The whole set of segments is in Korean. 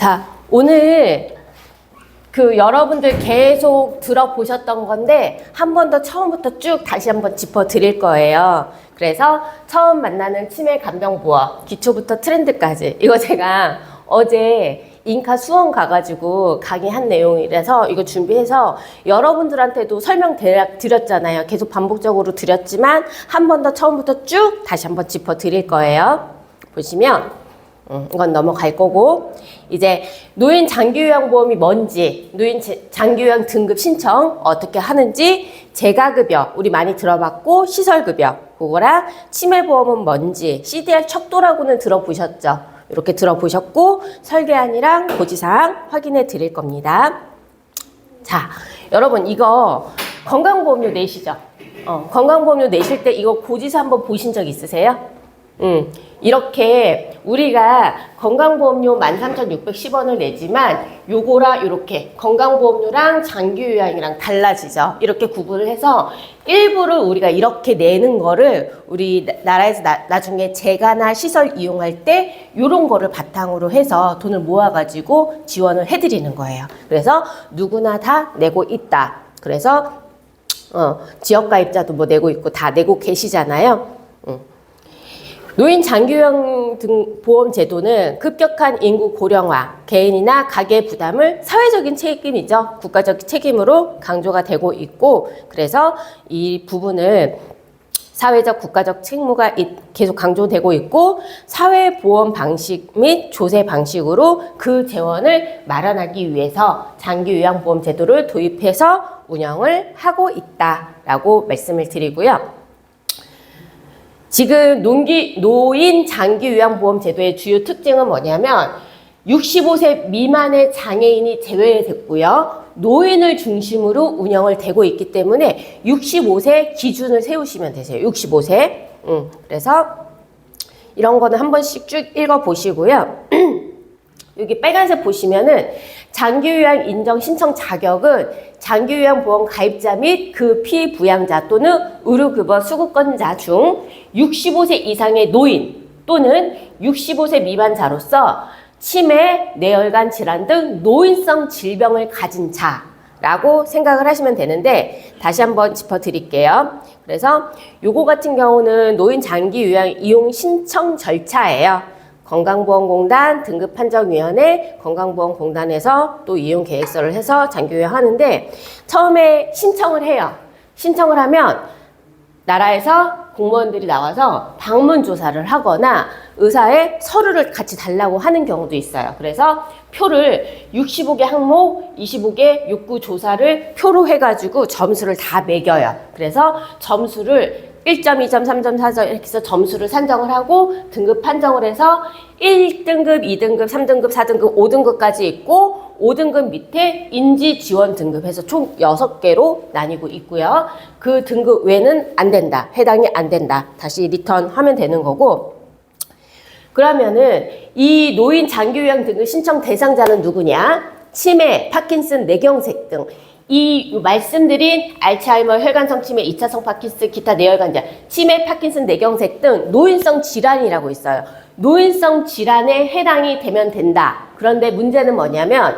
자, 오늘 여러분들 계속 들어보셨던 건데 한 번 더 처음부터 쭉 다시 한번 짚어 드릴 거예요. 그래서 처음 만나는 치매 간병보험, 기초부터 트렌드까지. 이거 제가 어제 인카 수원 가가지고 강의한 내용이라서 이거 준비해서 여러분들한테도 설명 드렸잖아요. 계속 반복적으로 드렸지만 한 번 더 처음부터 쭉 다시 한번 짚어 드릴 거예요. 보시면 이건 넘어갈 거고, 이제 노인 장기요양보험이 뭔지, 노인 장기요양 등급 신청 어떻게 하는지, 재가급여 우리 많이 들어봤고, 시설급여 그거랑 치매보험은 뭔지, CDR 척도라고는 들어보셨죠? 이렇게 들어보셨고, 설계안이랑 고지사항 확인해 드릴 겁니다. 자, 여러분 이거 건강보험료 내시죠? 건강보험료 내실 때 이거 고지서 한번 보신 적 있으세요? 이렇게 우리가 건강보험료 13,610원을 내지만 요거랑 이렇게 건강보험료랑 장기요양이랑 달라지죠. 이렇게 구분을 해서 일부를 우리가 이렇게 내는 거를 우리 나라에서 나중에 재가나 시설 이용할 때 요런 거를 바탕으로 해서 돈을 모아가지고 지원을 해드리는 거예요. 그래서 누구나 다 내고 있다. 그래서 지역가입자도 뭐 내고 있고 다 내고 계시잖아요. 노인 장기요양 등 보험 제도는 급격한 인구 고령화, 개인이나 가계 부담을 사회적인 책임이죠. 국가적 책임으로 강조가 되고 있고, 그래서 이 부분을 사회적 국가적 책무가 계속 강조되고 있고, 사회보험 방식 및 조세 방식으로 그 재원을 마련하기 위해서 장기요양보험 제도를 도입해서 운영을 하고 있다라고 말씀을 드리고요. 지금 노인 장기요양보험 제도의 주요 특징은 뭐냐면 65세 미만의 장애인이 제외됐고요. 노인을 중심으로 운영을 되고 있기 때문에 65세 기준을 세우시면 되세요. 65세. 그래서 이런 거는 한 번씩 쭉 읽어보시고요. 여기 빨간색 보시면은 장기요양 인정 신청 자격은 장기요양보험 가입자 및 그 피부양자 또는 의료급여 수급권자 중 65세 이상의 노인 또는 65세 미만자로서 치매, 뇌혈관 질환 등 노인성 질병을 가진 자라고 생각을 하시면 되는데, 다시 한번 짚어드릴게요. 그래서 요거 같은 경우는 노인 장기요양 이용 신청 절차예요. 건강보험공단 등급판정위원회 건강보험공단에서 또 이용계획서를 해서 장기요양 하는데, 처음에 신청을 해요. 신청을 하면 나라에서 공무원들이 나와서 방문조사를 하거나 의사의 서류를 같이 달라고 하는 경우도 있어요. 그래서 표를 65개 항목, 25개 욕구 조사를 표로 해가지고 점수를 다 매겨요. 그래서 점수를 1점, 2점, 3점, 4점 이렇게 해서 점수를 산정을 하고 등급 판정을 해서 1등급, 2등급, 3등급, 4등급, 5등급까지 있고 5등급 밑에 인지 지원 등급 해서 총 6개로 나뉘고 있고요. 그 등급 외는 안 된다. 해당이 안 된다. 다시 리턴 하면 되는 거고, 그러면은 이 노인 장기요양 등급 신청 대상자는 누구냐? 치매, 파킨슨, 뇌경색 등 이 말씀드린 알츠하이머, 혈관성 치매, 2차성 파킨슨, 기타 뇌혈관자, 치매, 파킨슨, 뇌경색 등 노인성 질환이라고 있어요. 노인성 질환에 해당이 되면 된다. 그런데 문제는 뭐냐면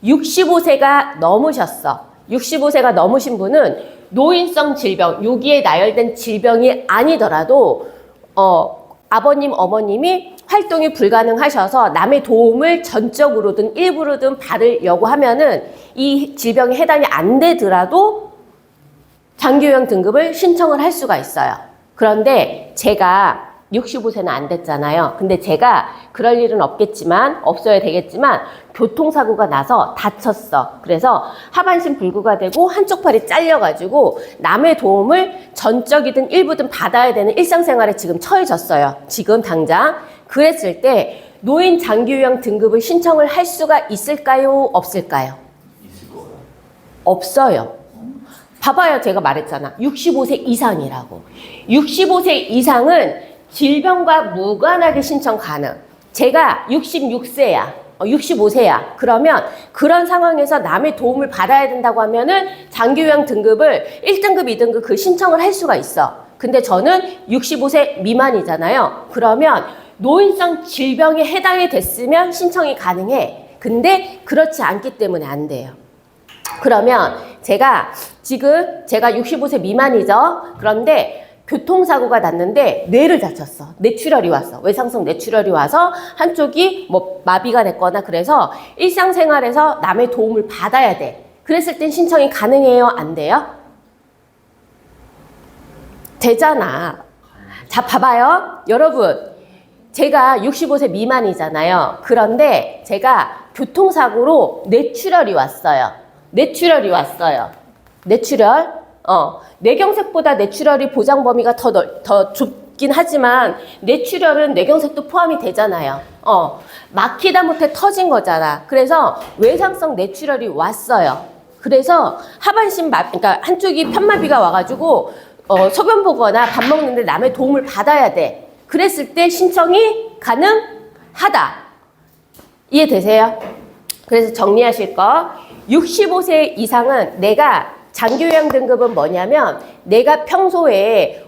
65세가 넘으셨어. 65세가 넘으신 분은 노인성 질병, 여기에 나열된 질병이 아니더라도 아버님, 어머님이 활동이 불가능하셔서 남의 도움을 전적으로든 일부로든 받으려고 하면은 이 질병에 해당이 안 되더라도 장기요양 등급을 신청을 할 수가 있어요. 그런데 제가 65세는 안 됐잖아요. 근데 제가 그럴 일은 없어야 되겠지만 교통사고가 나서 다쳤어. 그래서 하반신 불구가 되고 한쪽 팔이 잘려가지고 남의 도움을 전적이든 일부든 받아야 되는 일상생활에 지금 처해졌어요. 지금 당장. 그랬을 때 노인 장기요양 등급을 신청을 할 수가 있을까요? 없을까요? 있을 거예요. 없어요. 봐봐요. 제가 말했잖아. 65세 이상이라고. 65세 이상은 질병과 무관하게 신청 가능. 제가 66세야. 65세야. 그러면 그런 상황에서 남의 도움을 받아야 된다고 하면은 장기요양 등급을 1등급, 2등급 그 신청을 할 수가 있어. 근데 저는 65세 미만이잖아요. 그러면 노인성 질병에 해당이 됐으면 신청이 가능해. 근데 그렇지 않기 때문에 안 돼요. 그러면 제가 65세 미만이죠. 그런데 교통사고가 났는데 뇌를 다쳤어. 뇌출혈이 왔어. 외상성 뇌출혈이 와서 한쪽이 뭐 마비가 됐거나 그래서 일상생활에서 남의 도움을 받아야 돼. 그랬을 땐 신청이 가능해요? 안 돼요? 되잖아. 자, 봐봐요. 여러분, 제가 65세 미만이잖아요. 그런데 제가 교통사고로 뇌출혈이 왔어요. 뇌출혈. 뇌경색보다 뇌출혈이 보장 범위가 더 좁긴 하지만 뇌출혈은 뇌경색도 포함이 되잖아요. 막히다 못해 터진 거잖아. 그래서 외상성 뇌출혈이 왔어요. 그래서 하반신 그러니까 한쪽이 편마비가 와가지고 소변 보거나 밥 먹는데 남의 도움을 받아야 돼. 그랬을 때 신청이 가능하다. 이해되세요? 그래서 정리하실 거 65세 이상은 내가 장기요양 등급은 뭐냐면 내가 평소에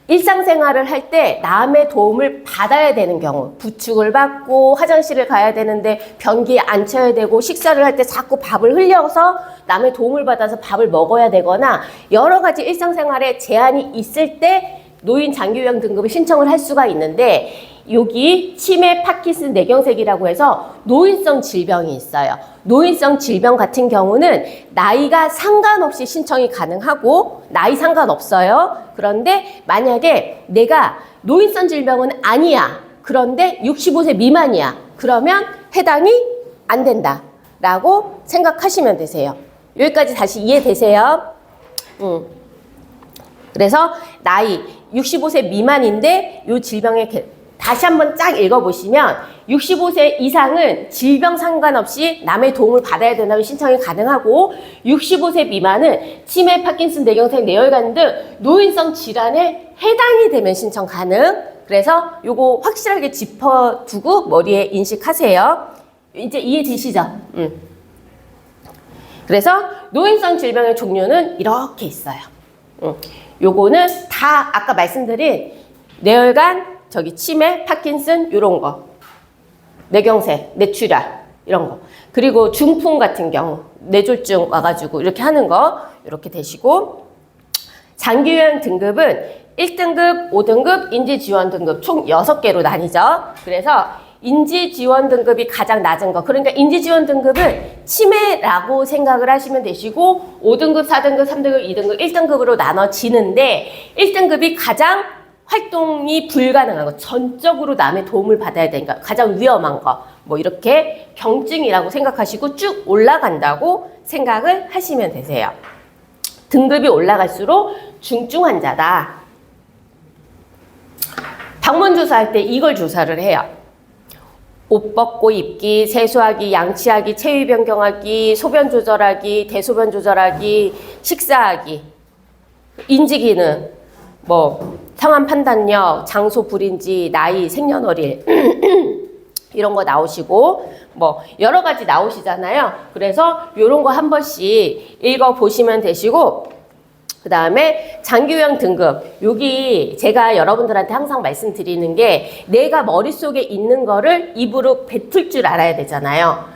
일상생활을 할 때 남의 도움을 받아야 되는 경우, 부축을 받고 화장실을 가야 되는데 변기에 앉혀야 되고 식사를 할 때 자꾸 밥을 흘려서 남의 도움을 받아서 밥을 먹어야 되거나 여러 가지 일상생활에 제한이 있을 때 노인 장기요양 등급을 신청을 할 수가 있는데 여기 치매, 파킨슨, 뇌경색이라고 해서 노인성 질병이 있어요. 노인성 질병 같은 경우는 나이가 상관없이 신청이 가능하고 나이 상관없어요. 그런데 만약에 내가 노인성 질병은 아니야. 그런데 65세 미만이야. 그러면 해당이 안 된다라고 생각하시면 되세요. 여기까지 다시 이해되세요? 그래서 나이 65세 미만인데 이 질병에 다시 한번 쫙 읽어보시면 65세 이상은 질병 상관없이 남의 도움을 받아야 된다면 신청이 가능하고 65세 미만은 치매, 파킨슨, 뇌경색, 뇌혈관 등 노인성 질환에 해당이 되면 신청 가능. 그래서 요거 확실하게 짚어두고 머리에 인식하세요. 이제 이해되시죠? 그래서 노인성 질병의 종류는 이렇게 있어요. 요거는 다 아까 말씀드린 뇌혈관, 치매, 파킨슨 요런 거, 뇌경색, 뇌출혈 이런 거. 그리고 중풍 같은 경우 뇌졸중 와가지고 이렇게 하는 거 이렇게 되시고 장기요양 등급은 1등급, 5등급, 인지지원 등급 총 6개로 나뉘죠. 그래서 인지지원 등급이 가장 낮은 거. 그러니까 인지지원 등급은 치매라고 생각을 하시면 되시고 5등급, 4등급, 3등급, 2등급, 1등급으로 나눠지는데 1등급이 가장 활동이 불가능한 거, 전적으로 남의 도움을 받아야 되니까 가장 위험한 거, 뭐 이렇게 경증이라고 생각하시고 쭉 올라간다고 생각을 하시면 되세요. 등급이 올라갈수록 중증 환자다. 방문 조사할 때 이걸 조사를 해요. 옷 벗고 입기, 세수하기, 양치하기, 체위 변경하기, 소변 조절하기, 대소변 조절하기, 식사하기, 인지 기능, 뭐 상황 판단력, 장소 불인지, 나이, 생년월일 이런 거 나오시고 뭐 여러 가지 나오시잖아요. 그래서 이런 거 한 번씩 읽어보시면 되시고 그 다음에 장기요양 등급 여기 제가 여러분들한테 항상 말씀드리는 게 내가 머릿속에 있는 거를 입으로 뱉을 줄 알아야 되잖아요.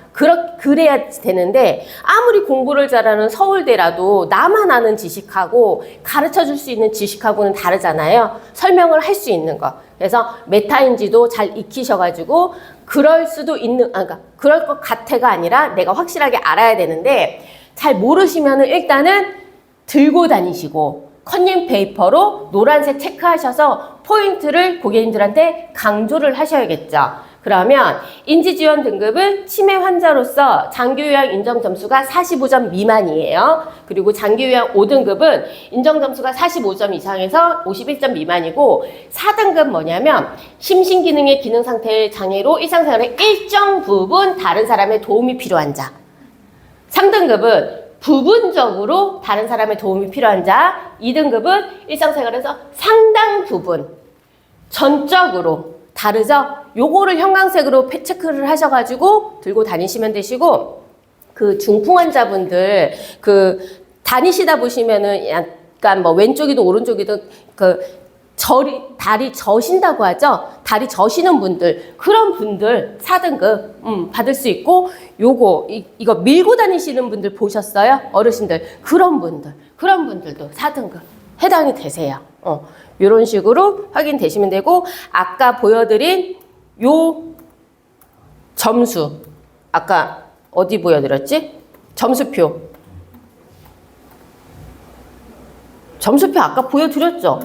그래야 되는데 아무리 공부를 잘하는 서울대라도 나만 아는 지식하고 가르쳐줄 수 있는 지식하고는 다르잖아요. 설명을 할 수 있는 거. 그래서 메타인지도 잘 익히셔가지고 그럴 수도 있는, 그러니까 그럴 것 같아가 아니라 내가 확실하게 알아야 되는데 잘 모르시면은 일단은 들고 다니시고 컨닝 페이퍼로 노란색 체크하셔서 포인트를 고객님들한테 강조를 하셔야겠죠. 그러면 인지지원 등급은 치매 환자로서 장기요양 인정 점수가 45점 미만이에요. 그리고 장기요양 5등급은 인정 점수가 45점 이상에서 51점 미만이고 4등급 뭐냐면 심신기능의 기능 상태의 장애로 일상생활에 일정 부분 다른 사람의 도움이 필요한 자. 3등급은 부분적으로 다른 사람의 도움이 필요한 자. 2등급은 일상생활에서 상당 부분 전적으로 다르죠? 요거를 형광색으로 체크를 하셔가지고 들고 다니시면 되시고 그 중풍 환자분들 다니시다 보시면은 약간 뭐 왼쪽이든 오른쪽이든 다리 저신다고 하죠. 다리 저시는 분들, 그런 분들 4등급 받을 수 있고, 이거 밀고 다니시는 분들 보셨어요? 어르신들, 그런 분들도 4등급 해당이 되세요. 이런 식으로 확인되시면 되고, 아까 보여드린 요 점수, 아까 어디 보여드렸지? 점수표 아까 보여드렸죠?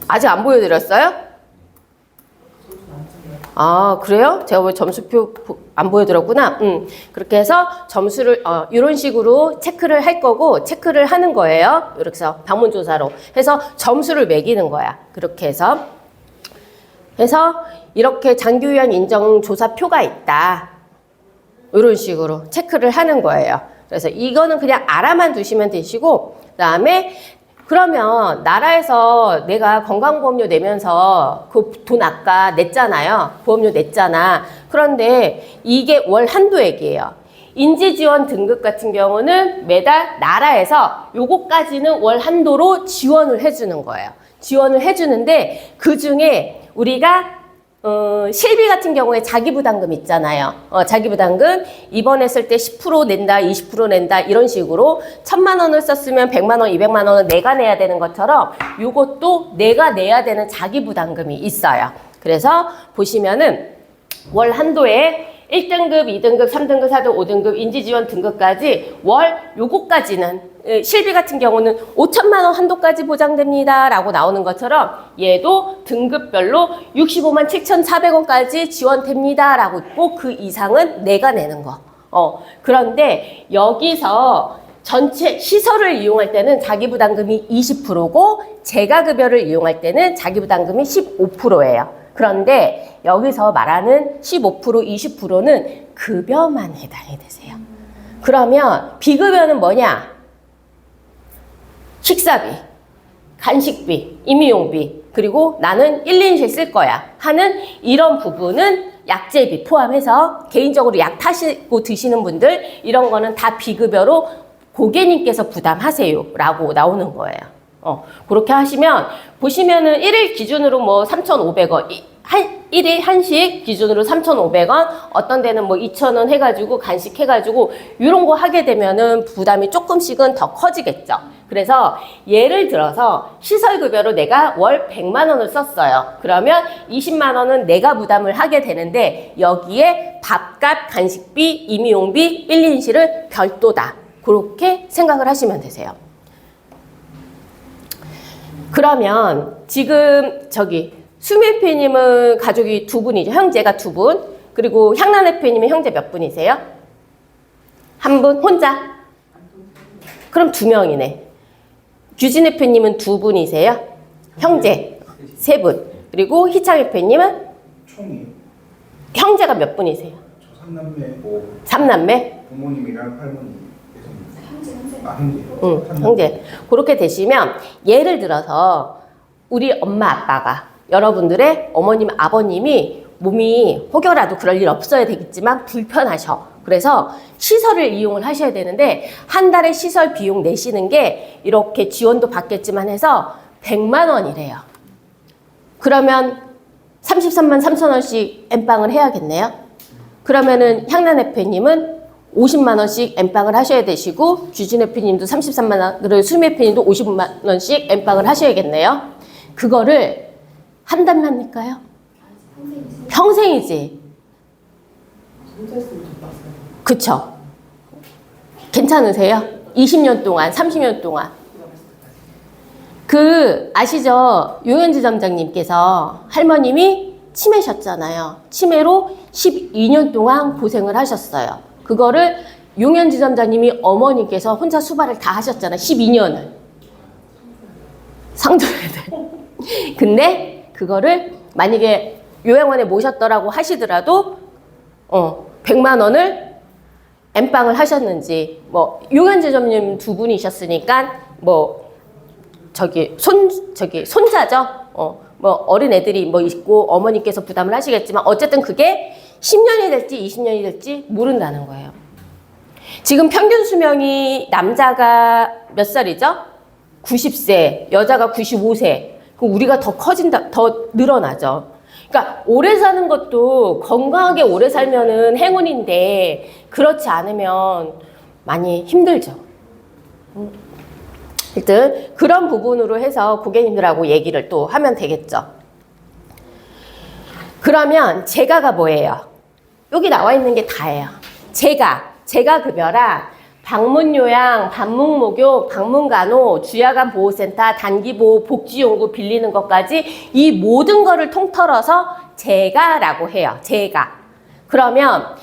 아직 안 보여드렸어요? 아, 그래요? 제가 왜 점수표 안 보여드렸구나. 그렇게 해서 점수를 이런 식으로 체크를 할 거고, 체크를 하는 거예요. 이렇게 해서 방문조사로 해서 점수를 매기는 거야. 그렇게 해서 이렇게 장기요양 인정조사표가 있다. 이런 식으로 체크를 하는 거예요. 그래서 이거는 그냥 알아만 두시면 되시고, 그다음에 그러면 나라에서 내가 건강보험료 내면서 그 돈 아까 냈잖아요. 보험료 냈잖아. 그런데 이게 월 한도액이에요. 인지지원 등급 같은 경우는 매달 나라에서 요거까지는 월 한도로 지원을 해주는 거예요. 지원을 해주는데 그중에 우리가 실비 같은 경우에 자기부담금 있잖아요. 자기부담금 입원했을 때 10% 낸다, 20% 낸다 이런 식으로 1,000만 원을 썼으면 100만 원, 200만 원은 내가 내야 되는 것처럼 이것도 내가 내야 되는 자기부담금이 있어요. 그래서 보시면은 월 한도에 1등급, 2등급, 3등급, 4등급, 5등급 인지지원 등급까지 월 요거까지는 실비 같은 경우는 5천만 원 한도까지 보장됩니다 라고 나오는 것처럼 얘도 등급별로 65만 7,400원까지 지원됩니다 라고 있고 그 이상은 내가 내는 거. 그런데 여기서 전체 시설을 이용할 때는 자기부담금이 20%고 재가급여를 이용할 때는 자기부담금이 15%예요. 그런데 여기서 말하는 15%, 20%는 급여만 해당이 되세요. 그러면 비급여는 뭐냐? 식사비, 간식비, 임의용비, 그리고 나는 1인실 쓸 거야 하는 이런 부분은 약제비 포함해서 개인적으로 약 타시고 드시는 분들 이런 거는 다 비급여로 고객님께서 부담하세요 라고 나오는 거예요. 그렇게 하시면 보시면은 1일 기준으로 뭐 3,500원 1일 한식 기준으로 3,500원 어떤 데는 뭐 2,000원 해가지고 간식 해가지고 이런 거 하게 되면은 부담이 조금씩은 더 커지겠죠. 그래서 예를 들어서 시설급여로 내가 월 100만 원을 썼어요. 그러면 20만 원은 내가 부담을 하게 되는데 여기에 밥값, 간식비, 임의용비, 1인실을 별도다. 그렇게 생각을 하시면 되세요. 그러면 지금 수미애피님은 가족이 2분이죠. 형제가 2분. 그리고 향란애피님은 형제 몇 분이세요? 1분? 혼자? 그럼 2명이네. 규진애피님은 2분이세요? 형제 3분. 그리고 희창애피님은? 총이 형제가 몇 분이세요? 저 3남매고 3남매? 부모님이랑 할머니 형제. 형제. 그렇게 되시면 예를 들어서 우리 엄마 아빠가 여러분들의 어머님 아버님이 몸이 혹여라도 그럴 일 없어야 되겠지만 불편하셔. 그래서 시설을 이용을 하셔야 되는데 한 달에 시설 비용 내시는 게 이렇게 지원도 받겠지만 해서 100만 원이래요. 그러면 33만 3천 원씩 엠빵을 해야겠네요. 그러면은 향란애피님은 50만 원씩 엠빵을 하셔야 되시고 규진애피님도 33만 원, 그리고 수미애피님도 50만 원씩 엠빵을 하셔야겠네요. 그거를 한 달만 할까요? 평생이지. 그쵸? 괜찮으세요? 20년 동안, 30년 동안. 아시죠? 용현지 점장님께서 할머님이 치매셨잖아요. 치매로 12년 동안 고생을 하셨어요. 그거를 용현지 점장님이 어머니께서 혼자 수발을 다 하셨잖아요. 12년을. 상조애들. 근데 그거를 만약에 요양원에 모셨더라고 하시더라도 100만 원을 엠빵을 하셨는지 뭐 용현지 점장님 2분이셨으니까 뭐 손자죠. 뭐 어린 애들이 뭐 있고 어머니께서 부담을 하시겠지만 어쨌든 그게 10년이 될지 20년이 될지 모른다는 거예요. 지금 평균 수명이 남자가 몇 살이죠? 90세, 여자가 95세. 그럼 우리가 더 커진다, 더 늘어나죠. 그러니까 오래 사는 것도 건강하게 오래 살면은 행운인데 그렇지 않으면 많이 힘들죠. 일단 그런 부분으로 해서 고객님들하고 얘기를 또 하면 되겠죠. 그러면 재가가 뭐예요? 여기 나와 있는 게 다예요. 재가 급여라 방문요양, 방문목욕, 방문간호, 주야간 보호센터, 단기보호, 복지용구 빌리는 것까지 이 모든 거를 통틀어서 재가라고 해요. 재가. 그러면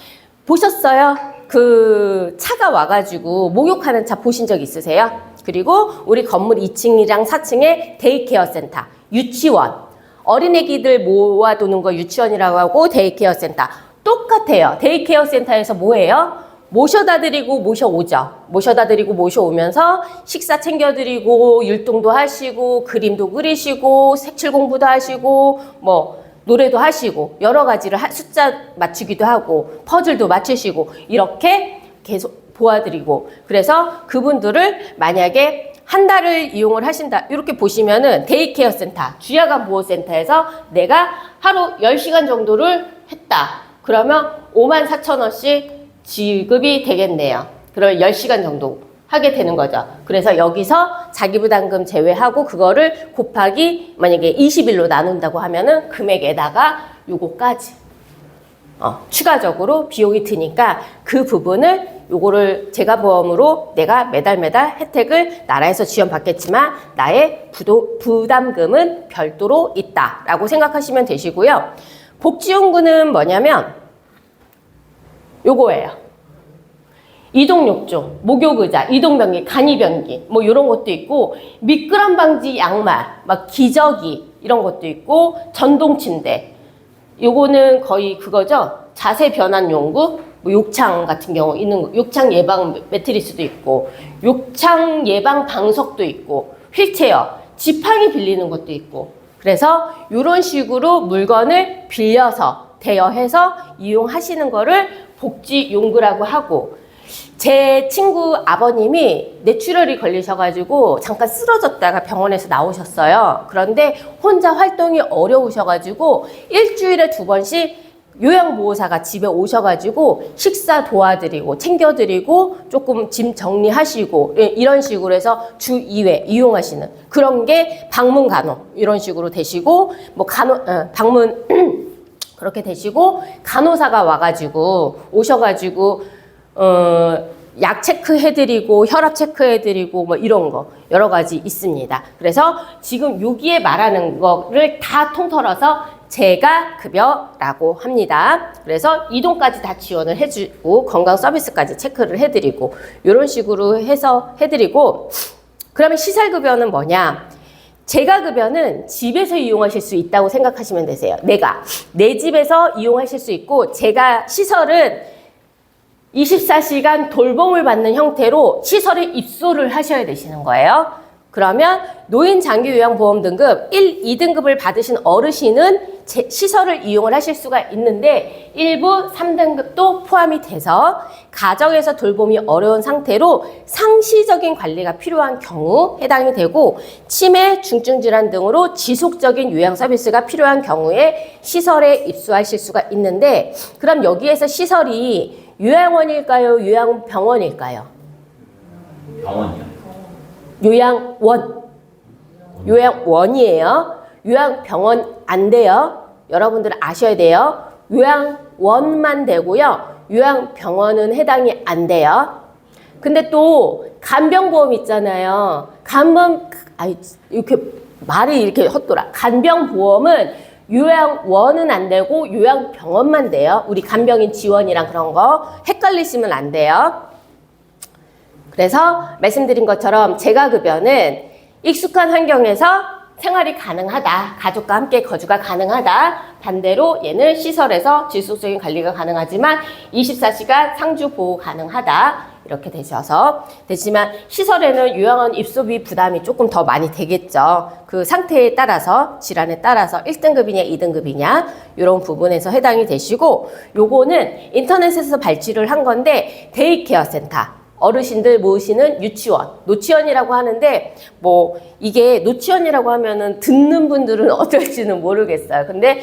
보셨어요? 그 차가 와가지고 목욕하는 차 보신 적 있으세요? 그리고 우리 건물 2층이랑 4층에 데이케어 센터, 유치원, 어린애기들 모아두는 거 유치원이라고 하고 데이케어 센터 똑같아요. 데이케어 센터에서 뭐예요? 모셔다 드리고 모셔오죠. 모셔다 드리고 모셔오면서 식사 챙겨드리고 율동도 하시고 그림도 그리시고 색칠 공부도 하시고 뭐 노래도 하시고 여러 가지를 숫자 맞추기도 하고 퍼즐도 맞추시고 이렇게 계속 도와드리고 그래서 그분들을 만약에 한 달을 이용을 하신다 이렇게 보시면은 데이케어 센터, 주야간 보호센터에서 내가 하루 10시간 정도를 했다. 그러면 54,000원씩 지급이 되겠네요. 그럼 10시간 정도 하게 되는 거죠. 그래서 여기서 자기부담금 제외하고 그거를 곱하기 만약에 20일로 나눈다고 하면은 금액에다가 요거까지 추가적으로 비용이 드니까 그 부분을 요거를 재가보험으로 내가 매달 혜택을 나라에서 지원받겠지만 나의 부담금은 별도로 있다라고 생각하시면 되시고요. 복지용구는 뭐냐면 요거예요. 이동욕조, 목욕의자, 이동변기, 간이변기 뭐 이런 것도 있고 미끄럼 방지 양말, 막 기저귀 이런 것도 있고 전동침대 요거는 거의 그거죠. 자세 변환 용구, 뭐 욕창 같은 경우 있는 거, 욕창 예방 매트리스도 있고 욕창 예방 방석도 있고 휠체어, 지팡이 빌리는 것도 있고 그래서 이런 식으로 물건을 빌려서 대여해서 이용하시는 거를 복지용구라고 하고 제 친구 아버님이 뇌출혈이 걸리셔가지고 잠깐 쓰러졌다가 병원에서 나오셨어요. 그런데 혼자 활동이 어려우셔가지고 일주일에 2번씩 요양보호사가 집에 오셔가지고 식사 도와드리고 챙겨드리고 조금 짐 정리하시고 이런 식으로 해서 주 2회 이용하시는 그런 게 방문간호 이런 식으로 되시고 뭐 방문 그렇게 되시고 간호사가 와가지고 오셔가지고 약 체크해드리고 혈압 체크해드리고 뭐 이런 거 여러 가지 있습니다. 그래서 지금 여기에 말하는 거를 다 통틀어서 재가급여라고 합니다. 그래서 이동까지 다 지원을 해주고 건강 서비스까지 체크를 해드리고 이런 식으로 해서 해드리고 그러면 시설급여는 뭐냐? 재가급여는 집에서 이용하실 수 있다고 생각하시면 되세요. 내 집에서 이용하실 수 있고 제가 시설은 24시간 돌봄을 받는 형태로 시설에 입소를 하셔야 되시는 거예요. 그러면 노인 장기 요양보험 등급 1, 2등급을 받으신 어르신은 시설을 이용을 하실 수가 있는데 일부 3등급도 포함이 돼서 가정에서 돌봄이 어려운 상태로 상시적인 관리가 필요한 경우 해당이 되고 치매, 중증질환 등으로 지속적인 요양 서비스가 필요한 경우에 시설에 입소하실 수가 있는데 그럼 여기에서 시설이 요양원일까요? 요양병원일까요? 병원이요. 요양원이에요. 요양병원 안 돼요. 여러분들 아셔야 돼요. 요양원만 되고요. 요양병원은 해당이 안 돼요. 근데 또 간병보험 있잖아요. 이렇게 말이 이렇게 헛돌아. 간병보험은 요양원은 안 되고 요양병원만 돼요. 우리 간병인 지원이랑 그런 거 헷갈리시면 안 돼요. 그래서 말씀드린 것처럼 재가급여는 익숙한 환경에서 생활이 가능하다. 가족과 함께 거주가 가능하다. 반대로 얘는 시설에서 지속적인 관리가 가능하지만 24시간 상주 보호 가능하다. 이렇게 되지만 시설에는 요양원 입소비 부담이 조금 더 많이 되겠죠. 그 상태에 따라서 질환에 따라서 1등급이냐 2등급이냐 이런 부분에서 해당이 되시고 요거는 인터넷에서 발주를 한 건데 데이케어 센터 어르신들 모으시는 유치원, 노치원이라고 하는데 뭐 이게 노치원이라고 하면은 듣는 분들은 어떨지는 모르겠어요. 근데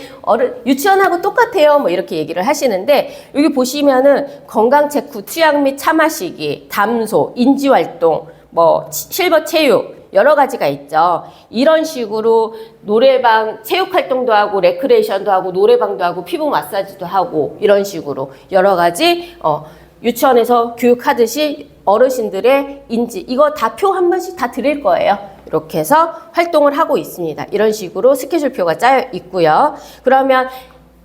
유치원하고 똑같아요. 뭐 이렇게 얘기를 하시는데 여기 보시면은 건강 체크, 투약 및 차 마시기, 담소, 인지 활동, 뭐 실버 체육 여러 가지가 있죠. 이런 식으로 노래방, 체육 활동도 하고, 레크레이션도 하고, 노래방도 하고, 피부 마사지도 하고, 이런 식으로 여러 가지, 유치원에서 교육하듯이 어르신들의 인지, 이거 다 표 한 번씩 다 드릴 거예요. 이렇게 해서 활동을 하고 있습니다. 이런 식으로 스케줄표가 짜여 있고요. 그러면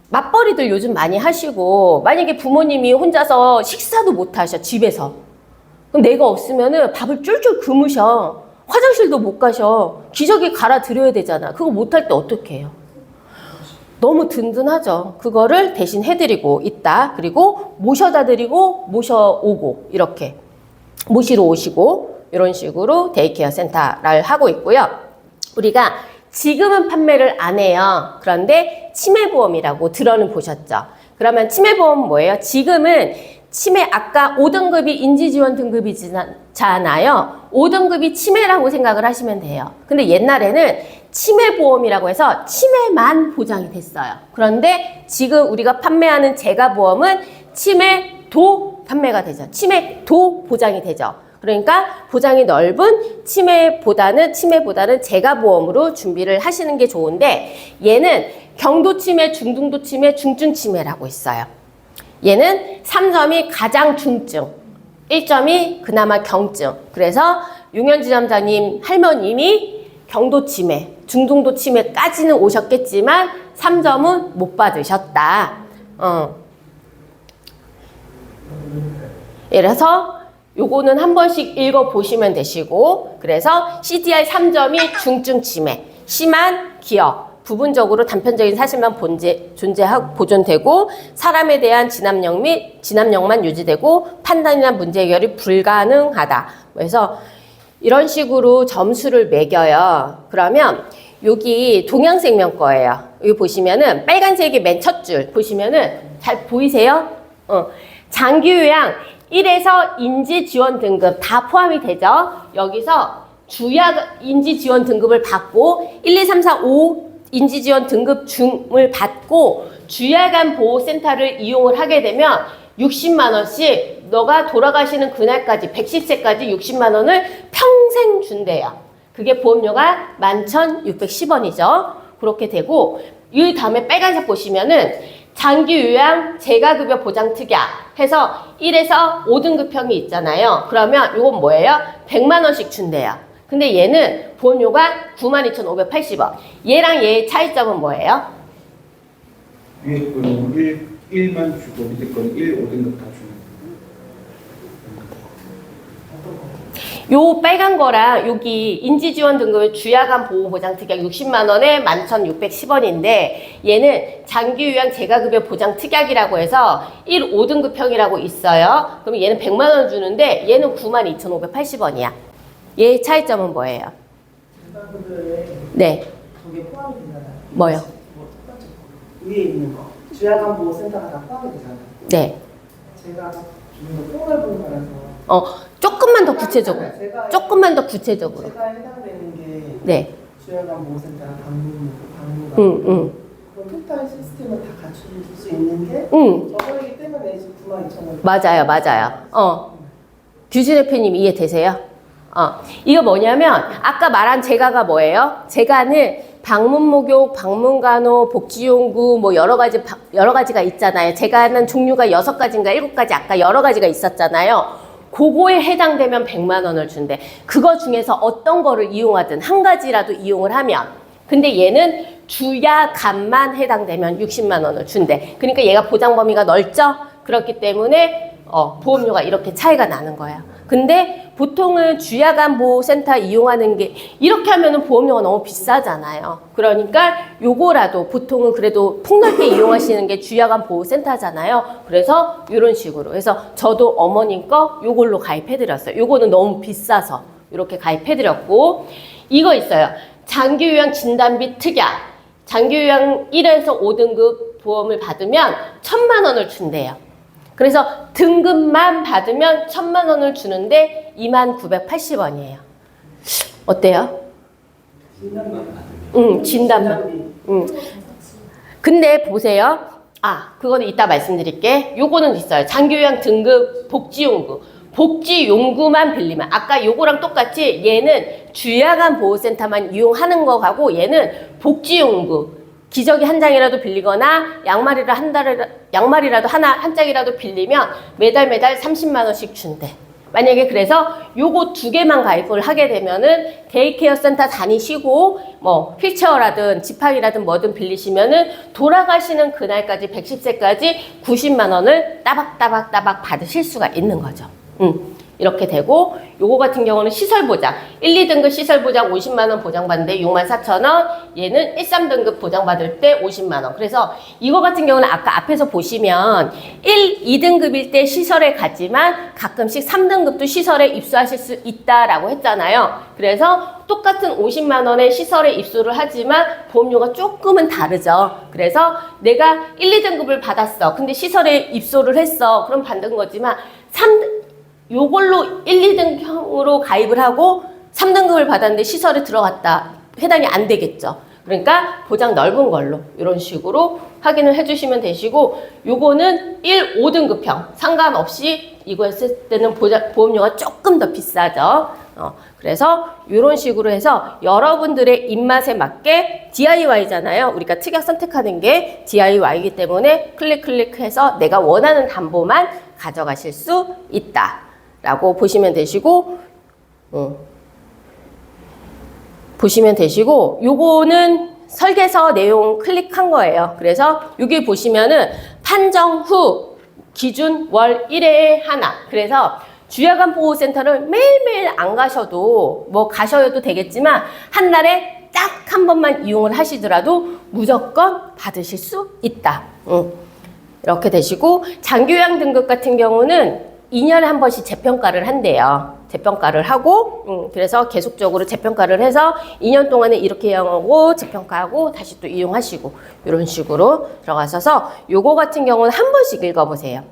맞벌이들 요즘 많이 하시고, 만약에 부모님이 혼자서 식사도 못 하셔, 집에서. 그럼 내가 없으면은 밥을 쫄쫄 굶으셔. 화장실도 못 가셔. 기저귀 갈아 드려야 되잖아. 그거 못할 때 어떻게 해요? 너무 든든하죠. 그거를 대신 해드리고 있다. 그리고 모셔다 드리고 모셔오고 이렇게 모시러 오시고 이런 식으로 데이케어 센터를 하고 있고요. 우리가 지금은 판매를 안 해요. 그런데 치매보험이라고 들어는 보셨죠? 그러면 치매보험 뭐예요? 지금은 치매 아까 5등급이 인지지원 등급이잖아요. 5등급이 치매라고 생각을 하시면 돼요. 근데 옛날에는 치매보험이라고 해서 치매만 보장이 됐어요. 그런데 지금 우리가 판매하는 제가보험은 치매도 판매가 되죠. 치매도 보장이 되죠. 그러니까 보장이 넓은 치매보다는 제가보험으로 준비를 하시는 게 좋은데 얘는 경도치매, 중등도치매, 중증치매라고 있어요. 얘는 3점이 가장 중증, 1점이 그나마 경증. 그래서 용현지점장님 할머님이 경도치매, 중등도치매까지는 오셨겠지만 3점은 못 받으셨다. 그래서 요거는 한 번씩 읽어보시면 되시고, 그래서 CDR 3점이 중증치매, 심한 기억, 부분적으로 단편적인 사실만 존재하고 보존되고 사람에 대한 진압력만 유지되고 판단이나 문제 해결이 불가능하다. 그래서 이런 식으로 점수를 매겨요. 그러면 여기 동양생명 거예요. 여기 보시면은 빨간색이 맨 첫 줄 보시면은 잘 보이세요? 장기요양 1에서 인지지원 등급 다 포함이 되죠. 여기서 주약 인지지원 등급을 받고 1, 2, 3, 4, 5 인지지원 등급 중을 받고 주야간 보호센터를 이용을 하게 되면 60만 원씩 너가 돌아가시는 그날까지 110세까지 60만 원을 평생 준대요. 그게 보험료가 11,610원이죠. 그렇게 되고 이 다음에 빨간색 보시면은 장기요양 재가급여 보장특약 해서 1에서 5등급형이 있잖아요. 그러면 이건 뭐예요? 100만 원씩 준대요. 근데 얘는 보험료가 92,580원. 얘랑 얘의 차이점은 뭐예요? 위에 거는 1만 주고 밑에 거는 1, 5등급 다 주는 요 빨간 거랑 여기 인지지원 등급의 주야간 보호보장특약 60만 원에 11,610원인데 얘는 장기요양 재가급여 보장특약이라고 해서 1, 5등급형이라고 있어요. 그럼 얘는 100만 원 주는데 얘는 92,580원이야. 얘의 차이점은 뭐예요? 네. 저게 포함이 되잖아요. 뭐요? 첫 번째 거. 위에 있는 거. 주야간 보호센터가 다 포함이 되잖아요. 네. 제가 주는 거 뽕을 보는 거라서. 조금만 더 구체적으로. 조금만 더 구체적으로. 제가 해당되는 게 네. 주야간 보호센터 방문가. 그럼 토탈 시스템을 다 갖출 수 있는 게 저거이기 때문에 지금 92,000원. 맞아요. 규진 대표님 이해되세요? 이거 뭐냐면 아까 말한 제가가 뭐예요? 제가는 방문목욕, 방문간호, 복지용구 뭐 여러 가지가 있잖아요. 제가는 종류가 6가지인가 7가지 아까 여러 가지가 있었잖아요. 그거에 해당되면 100만 원을 준대. 그거 중에서 어떤 거를 이용하든 한 가지라도 이용을 하면. 근데 얘는 주야간만 해당되면 60만 원을 준대. 그러니까 얘가 보장 범위가 넓죠? 그렇기 때문에 보험료가 이렇게 차이가 나는 거야. 근데 보통은 주야간 보호센터 이용하는 게 이렇게 하면은 보험료가 너무 비싸잖아요. 그러니까 요거라도 보통은 그래도 폭넓게 이용하시는 게 주야간 보호센터잖아요. 그래서 이런 식으로 해서 저도 어머님 거 요걸로 가입해드렸어요. 요거는 너무 비싸서 이렇게 가입해드렸고 이거 있어요. 장기요양 진단비 특약. 장기요양 1에서 5등급 보험을 받으면 1,000만 원을 준대요. 그래서 등급만 받으면 1,000만 원을 주는데 29,980원이에요. 어때요? 진단만. 근데 보세요. 그거는 이따 말씀드릴게. 요거는 있어요. 장기요양 등급 복지용구. 복지용구만 빌리면 아까 요거랑 똑같이 얘는 주야간 보호센터만 이용하는 거하고 얘는 복지용구. 기저귀 한 장이라도 빌리거나 양말이라도 한 짝이라도 빌리면 매달 30만 원씩 준대. 만약에 그래서 요거 2개만 가입을 하게 되면은 데이케어 센터 다니시고 뭐 휠체어라든 지팡이라든 뭐든 빌리시면은 돌아가시는 그날까지 110세까지 90만 원을 따박따박 받으실 수가 있는 거죠. 이렇게 되고 요거 같은 경우는 시설보장 1, 2등급 시설보장 50만 원 보장받는데 64,000원 얘는 1, 3등급 보장받을 때 50만 원. 그래서 이거 같은 경우는 아까 앞에서 보시면 1, 2등급일 때 시설에 가지만 가끔씩 3등급도 시설에 입소하실 수 있다라고 했잖아요. 그래서 똑같은 50만 원의 시설에 입소를 하지만 보험료가 조금은 다르죠. 그래서 내가 1, 2등급을 받았어. 근데 시설에 입소를 했어. 그럼 받는 거지만 요걸로 1, 2등급으로 가입을 하고 3등급을 받았는데 시설에 들어갔다. 해당이 안 되겠죠. 그러니까 보장 넓은 걸로 이런 식으로 확인을 해주시면 되시고 요거는 1, 5등급형 상관없이 이거 했을 때는 보험료가 조금 더 비싸죠. 그래서 이런 식으로 해서 여러분들의 입맛에 맞게 DIY잖아요. 우리가 특약 선택하는 게 DIY이기 때문에 클릭해서 내가 원하는 담보만 가져가실 수 있다. 라고 보시면 되시고, 요거는 설계서 내용 클릭한 거예요. 그래서 여기 보시면은 판정 후 기준 월 1회에 하나. 그래서 주야간 보호센터를 매일매일 안 가셔도 뭐 가셔도 되겠지만 한 달에 딱 한 번만 이용을 하시더라도 무조건 받으실 수 있다. 이렇게 되시고 장기요양 등급 같은 경우는 2년에 한 번씩 재평가를 한대요. 재평가를 하고 그래서 계속적으로 재평가를 해서 2년 동안에 이렇게 이용하고 재평가하고 다시 또 이용하시고 이런 식으로 들어가셔서 요거 같은 경우는 한 번씩 읽어보세요.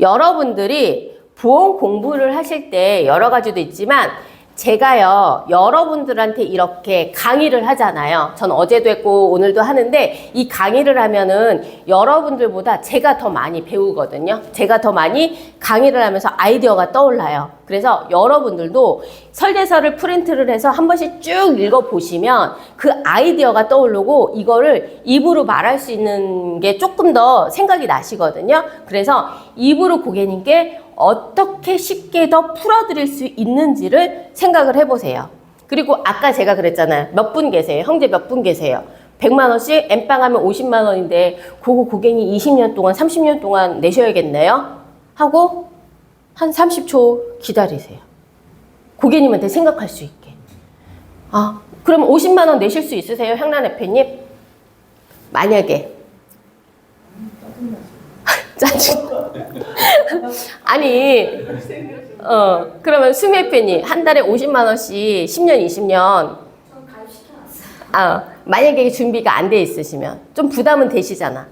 여러분들이 보험 공부를 하실 때 여러 가지도 있지만 제가요 여러분들한테 이렇게 강의를 하잖아요. 전 어제도 했고 오늘도 하는데 이 강의를 하면은 여러분들보다 제가 더 많이 배우거든요. 제가 더 많이 강의를 하면서 아이디어가 떠올라요. 그래서 여러분들도 설계서를 프린트를 해서 한 번씩 쭉 읽어보시면 그 아이디어가 떠오르고 이거를 입으로 말할 수 있는 게 조금 더 생각이 나시거든요. 그래서 입으로 고객님께 어떻게 쉽게 더 풀어드릴 수 있는지를 생각을 해보세요. 그리고 아까 제가 그랬잖아요. 몇 분 계세요? 형제 몇 분 계세요? 100만 원씩 엠빵 하면 50만 원인데 그거 고객이 20년 동안 30년 동안 내셔야겠네요? 하고 한 30초 기다리세요. 고객님한테 생각할 수 있게. 그럼 50만 원 내실 수 있으세요? 향란 대표님? 만약에 짜증. 아니, 그러면 수미 대표님 한 달에 50만 원씩 10년, 20년. 만약에 준비가 안 돼 있으시면 좀 부담은 되시잖아.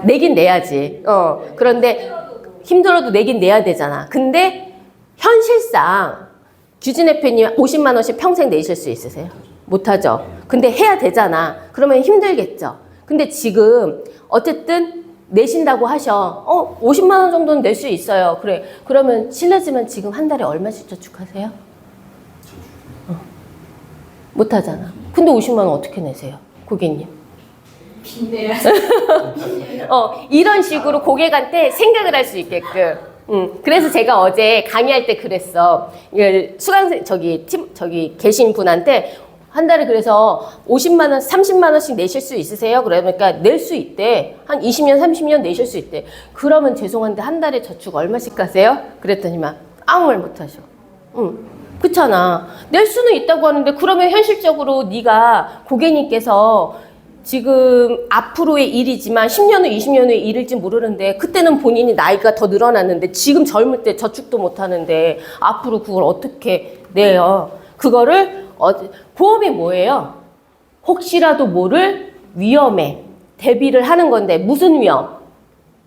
내긴 내야지. 그런데 힘들어도 내긴 내야 되잖아. 근데 현실상 규진 대표님 50만 원씩 평생 내실 수 있으세요? 못하죠. 근데 해야 되잖아. 그러면 힘들겠죠. 근데 지금 어쨌든 내신다고 하셔. 50만 원 정도는 낼 수 있어요. 그래. 그러면 실례지만 지금 한 달에 얼마씩 저축하세요? 못하잖아. 근데 50만 원 어떻게 내세요? 고객님. 빚내야지. 이런 식으로 고객한테 생각을 할 수 있게끔. 그래서 제가 어제 강의할 때 그랬어. 수강생, 저기 계신 분한테 한 달에 그래서 50만 원, 30만 원씩 내실 수 있으세요? 그러니까 낼 수 있대. 한 20년, 30년 내실 수 있대. 그러면 죄송한데 한 달에 저축 얼마씩 가세요? 그랬더니만 아무 말 못 하셔. 그렇잖아. 낼 수는 있다고 하는데 그러면 현실적으로 네가 고객님께서 지금 앞으로의 일이지만 10년 후, 20년 후의 일일지 모르는데 그때는 본인이 나이가 더 늘어났는데 지금 젊을 때 저축도 못 하는데 앞으로 그걸 어떻게 내요? 그거를 보험이 뭐예요? 혹시라도 모를 위험에 대비를 하는 건데 무슨 위험?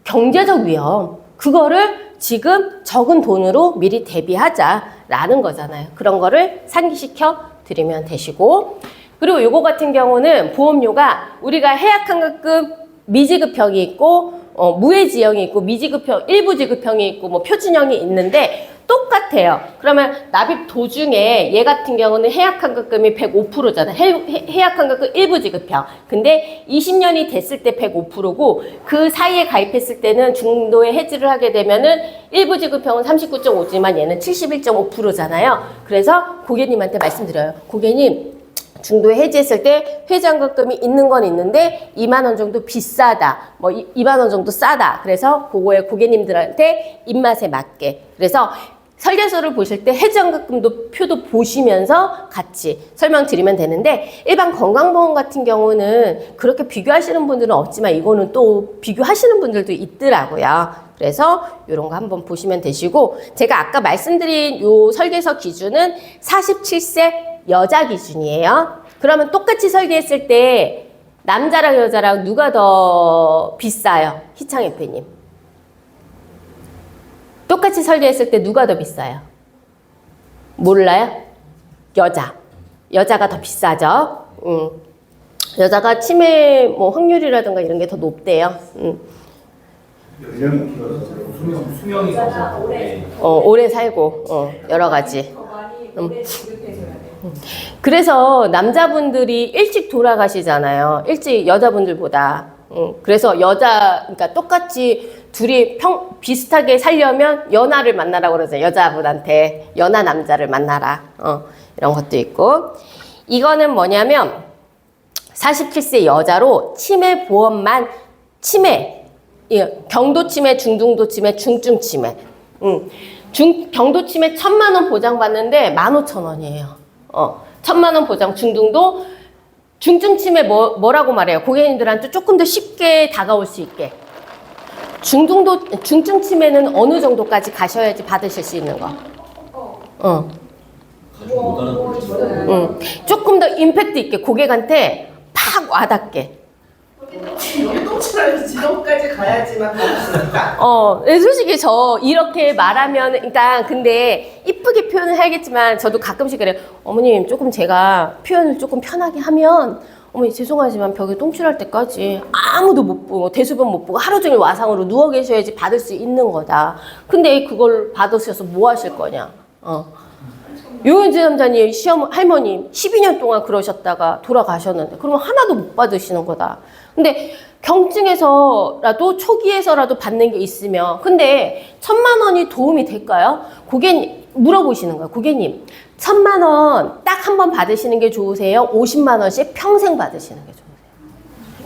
경제적 위험, 그거를 지금 적은 돈으로 미리 대비하자라는 거잖아요. 그런 거를 상기시켜 드리면 되시고, 그리고 요거 같은 경우는 보험료가 우리가 해약환급금 미지급형이 있고 무해지형이 있고 미지급형, 일부지급형이 있고 뭐 표준형이 있는데 똑같아요. 그러면 납입 도중에 얘 같은 경우는 해약환급금이 105%잖아요. 해약환급금 일부지급형. 근데 20년이 됐을 때 105%고 그 사이에 가입했을 때는 중도에 해지를 하게 되면은 일부지급형은 39.5지만 얘는 71.5%잖아요. 그래서 고객님한테 말씀드려요. 고객님, 중도에 해지했을 때 회전급금이 있는 건 있는데 2만 원 정도 비싸다, 뭐 2만 원 정도 싸다. 그래서 그거에 고객님들한테 입맛에 맞게. 그래서 설계서를 보실 때 회전급금도 표도 보시면서 같이 설명드리면 되는데, 일반 건강보험 같은 경우는 그렇게 비교하시는 분들은 없지만 이거는 또 비교하시는 분들도 있더라고요. 그래서 이런 거 한번 보시면 되시고, 제가 아까 말씀드린 요 설계서 기준은 47세 여자 기준이에요. 그러면 똑같이 설계했을 때 남자랑 여자랑 누가 더 비싸요? 희창 대표님. 똑같이 설계했을 때 누가 더 비싸요? 몰라요? 여자가 더 비싸죠. 여자가 치매 뭐 확률이라든가 이런 게 더 높대요. 연령이 길어서 수명이 오래 살고 여러 가지. 더 많이 오래 지급해줘야 돼요. 그래서 남자분들이 일찍 돌아가시잖아요. 일찍 여자분들보다. 그래서 그러니까 똑같이 둘이 비슷하게 살려면 연하를 만나라고 그러죠. 여자분한테 연하 남자를 만나라. 이런 것도 있고. 이거는 뭐냐면 47세 여자로 치매 보험만 경도 치매, 중등도 치매, 중증 치매. 경도 치매 1,000만 원 보장받는데 15,000원이에요. 1,000만 원 보장, 중등도. 중증 치매 뭐라고 말해요? 고객님들한테 조금 더 쉽게 다가올 수 있게. 중증 치매는 어느 정도까지 가셔야지 받으실 수 있는 거? 가지고 못 알아듣는 조금 더 임팩트 있게 고객한테 팍 와닿게. 여기 똥치라는 지점까지 가야지만 받았으니까. 솔직히 저 이렇게 말하면, 그러니까 근데 이쁘게 표현을 해야겠지만 저도 가끔씩 그래요. 어머님, 조금 제가 표현을 조금 편하게 하면, 어머니 죄송하지만 벽에 똥칠할 때까지 아무도 못 보고 대소변 못 보고 하루 종일 와상으로 누워 계셔야지 받을 수 있는 거다. 근데 그걸 받으셔서 뭐 하실 거냐? 요은지 남자님 할머님 12년 동안 그러셨다가 돌아가셨는데 그러면 하나도 못 받으시는 거다. 근데 경증에서라도 초기에서라도 받는 게 있으면, 근데 1,000만 원이 도움이 될까요? 고객님 물어보시는 거예요. 고객님 1,000만 원 딱 한 번 받으시는 게 좋으세요? 50만 원씩 평생 받으시는 게 좋으세요?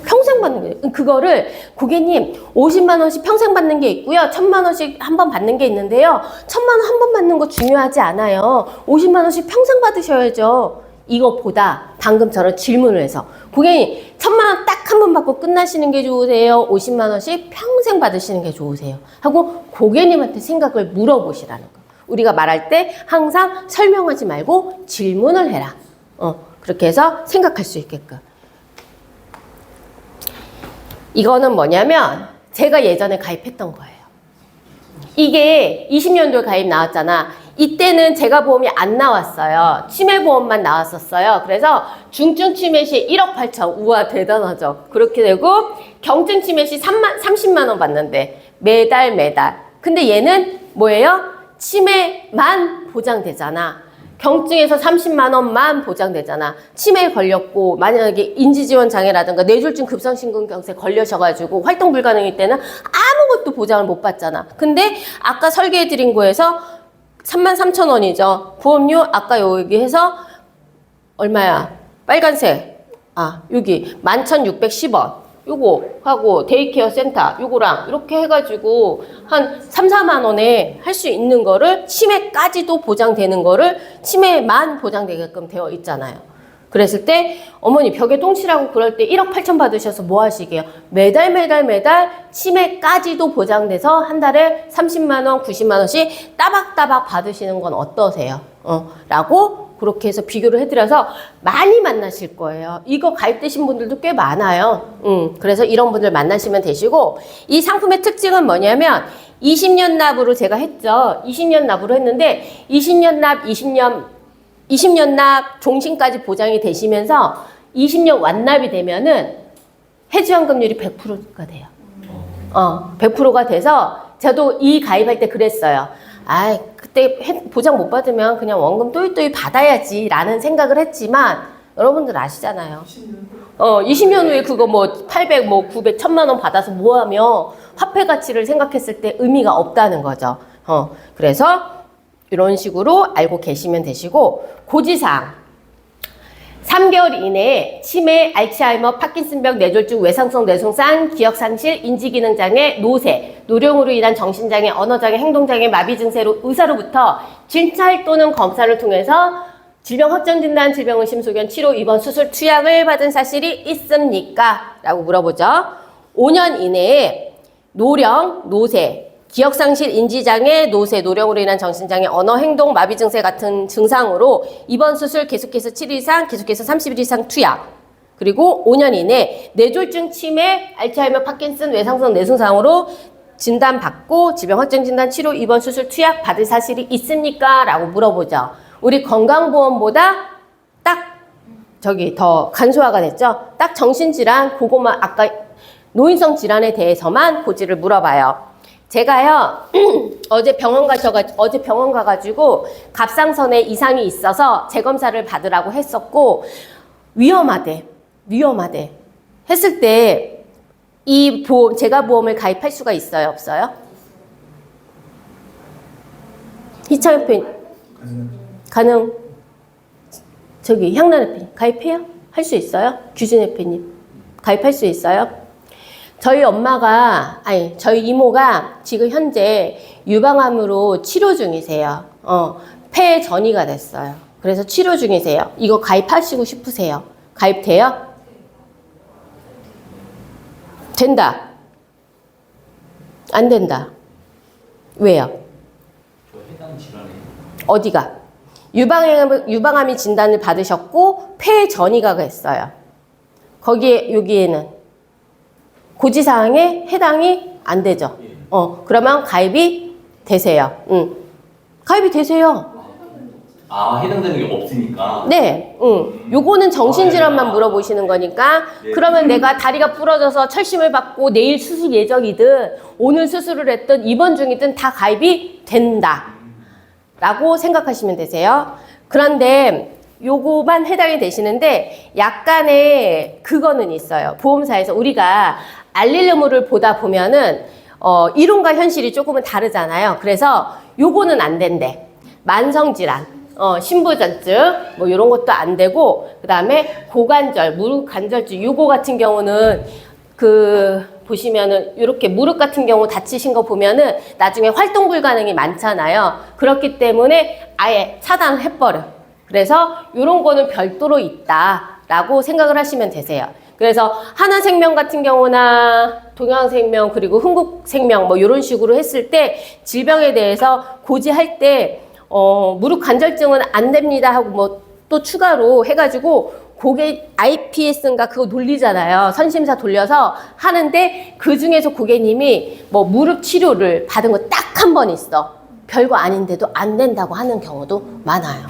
평생 받는 게, 그거를 고객님 50만 원씩 평생 받는 게 있고요. 1,000만 원씩 한 번 받는 게 있는데요. 1,000만 원 한 번 받는 거 중요하지 않아요. 50만 원씩 평생 받으셔야죠. 이것보다 방금처럼 질문을 해서 고객님 1,000만 원 딱 한 번 받고 끝나시는 게 좋으세요? 50만 원씩 평생 받으시는 게 좋으세요? 하고 고객님한테 생각을 물어보시라는 거. 우리가 말할 때 항상 설명하지 말고 질문을 해라. 그렇게 해서 생각할 수 있게끔. 이거는 뭐냐면 제가 예전에 가입했던 거예요. 이게 20년도에 가입 나왔잖아. 이때는 제가 보험이 안 나왔어요. 치매보험만 나왔었어요. 그래서 중증 치매 시 1억 8천. 우와, 대단하죠. 그렇게 되고 경증 치매 시 30만 원 받는데 매달. 근데 얘는 뭐예요? 치매만 보장되잖아. 경증에서 30만 원만 보장되잖아. 치매에 걸렸고 만약에 인지지원 장애라든가 뇌졸중 급성심근경색 걸려셔가지고 활동 불가능일 때는 아무것도 보장을 못 받잖아. 근데 아까 설계해드린 거에서 33,000원이죠. 보험료 아까 여기 해서 얼마야? 빨간색. 여기 11,610원. 요거 하고 데이케어 센터 요거랑 이렇게 해가지고 한 3, 4만 원에 할 수 있는 거를 치매까지도 보장되는 거를 치매만 보장되게끔 되어 있잖아요. 그랬을 때 어머니 벽에 똥칠하고 그럴 때 1억 8천 받으셔서 뭐 하시게요? 매달 치매까지도 보장돼서 한 달에 30만 원, 90만 원씩 따박따박 받으시는 건 어떠세요? 라고 그렇게 해서 비교를 해드려서 많이 만나실 거예요. 이거 가입되신 분들도 꽤 많아요. 그래서 이런 분들 만나시면 되시고, 이 상품의 특징은 뭐냐면 20년 납으로 제가 했죠. 20년 납으로 했는데 20년 납, 20년 납 종신까지 보장이 되시면서 20년 완납이 되면은 해지환급률이 100%가 돼요. 100%가 돼서 저도 이 가입할 때 그랬어요. 아, 그때 보장 못 받으면 그냥 원금 또이또이 받아야지 라는 생각을 했지만 여러분들 아시잖아요. 20년 후에 그거 뭐 800, 뭐 900, 1000만 원 받아서 뭐하며 화폐 가치를 생각했을 때 의미가 없다는 거죠. 그래서 이런 식으로 알고 계시면 되시고, 고지사항. 3개월 이내에 치매, 알츠하이머, 파킨슨병, 뇌졸중, 외상성 뇌손상, 기억상실, 인지기능장애, 노쇠, 노령으로 인한 정신장애, 언어장애, 행동장애, 마비 증세로 의사로부터 진찰 또는 검사를 통해서 질병 확정 진단, 질병 의심 소견, 치료, 입원, 수술, 투약을 받은 사실이 있습니까? 라고 물어보죠. 5년 이내에 노령, 노쇠, 기억상실, 인지장애, 노쇠, 노령으로 인한 정신장애, 언어, 행동, 마비 증세 같은 증상으로 입원 수술 계속해서 7일 이상, 계속해서 30일 이상 투약. 그리고 5년 이내 뇌졸중, 치매, 알츠하이머, 파킨슨, 외상성 뇌손상으로 진단받고 질병 확정 진단, 치료, 입원, 수술, 투약 받을 사실이 있습니까? 라고 물어보죠. 우리 건강보험보다 딱 저기 더 간소화가 됐죠. 딱 정신질환, 그거만 아까 노인성 질환에 대해서만 고지를 물어봐요. 제가요, 어제 병원 가가지고 갑상선에 이상이 있어서 재검사를 받으라고 했었고, 위험하대. 했을 때, 이 보험, 제가 보험을 가입할 수가 있어요, 없어요? 희창 대표님, 가능. 저기, 향란 대표님, 가입해요? 할 수 있어요? 규진 대표님, 가입할 수 있어요? 저희 엄마가, 저희 이모가 지금 현재 유방암으로 치료 중이세요. 폐 전이가 됐어요. 그래서 치료 중이세요. 이거 가입하시고 싶으세요? 가입돼요? 된다. 안 된다. 왜요? 저 해당 질환에 어디가? 유방암이 진단을 받으셨고 폐 전이가 됐어요. 거기에 여기에는 고지사항에 해당이 안 되죠. 그러면 가입이 되세요. 가입이 되세요. 해당되는 게 없으니까. 네, 요거는 정신질환만 물어보시는 거니까. 네. 그러면 내가 다리가 부러져서 철심을 받고 내일 수술 예정이든 오늘 수술을 했든 입원 중이든 다 가입이 된다 라고 생각하시면 되세요. 그런데 요거만 해당이 되시는데 약간의 그거는 있어요. 보험사에서 우리가 알릴 의무를 보다 보면은 이론과 현실이 조금은 다르잖아요. 그래서 요거는 안 된대. 만성질환, 신부전증 뭐 이런 것도 안 되고, 그 다음에 고관절, 무릎 관절증 요거 같은 경우는 보시면은 이렇게 무릎 같은 경우 다치신 거 보면은 나중에 활동 불가능이 많잖아요. 그렇기 때문에 아예 차단해버려. 그래서 이런 거는 별도로 있다라고 생각을 하시면 되세요. 그래서 하나생명 같은 경우나 동양생명 그리고 흥국생명 뭐 이런 식으로 했을 때 질병에 대해서 고지할 때 무릎 관절증은 안 됩니다 하고 뭐 또 추가로 해가지고 고객 IPS인가 그거 돌리잖아요. 선심사 돌려서 하는데 그 중에서 고객님이 뭐 무릎 치료를 받은 거 딱 한 번 있어. 별거 아닌데도 안 된다고 하는 경우도 많아요.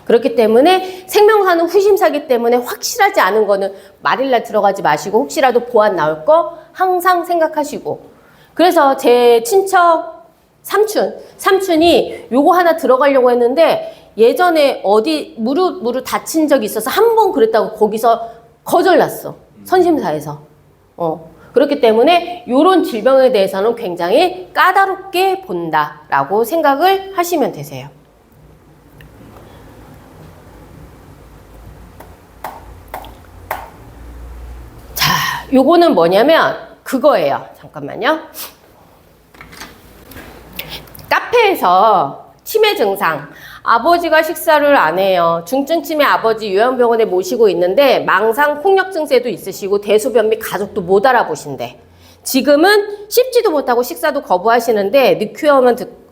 그렇기 때문에 생명사는 후심사기 때문에 확실하지 않은 거는 말일날 들어가지 마시고 혹시라도 보안 나올 거 항상 생각하시고. 그래서 제 친척 삼촌이 요거 하나 들어가려고 했는데 예전에 어디 무릎 다친 적이 있어서 한 번 그랬다고 거기서 거절났어. 선심사에서. 그렇기 때문에 요런 질병에 대해서는 굉장히 까다롭게 본다라고 생각을 하시면 되세요. 요거는 뭐냐면 그거예요. 잠깐만요. 카페에서 치매 증상. 아버지가 식사를 안 해요. 중증 치매 아버지 요양병원에 모시고 있는데 망상 폭력 증세도 있으시고 대소변 및 가족도 못 알아보신대. 지금은 씹지도 못하고 식사도 거부하시는데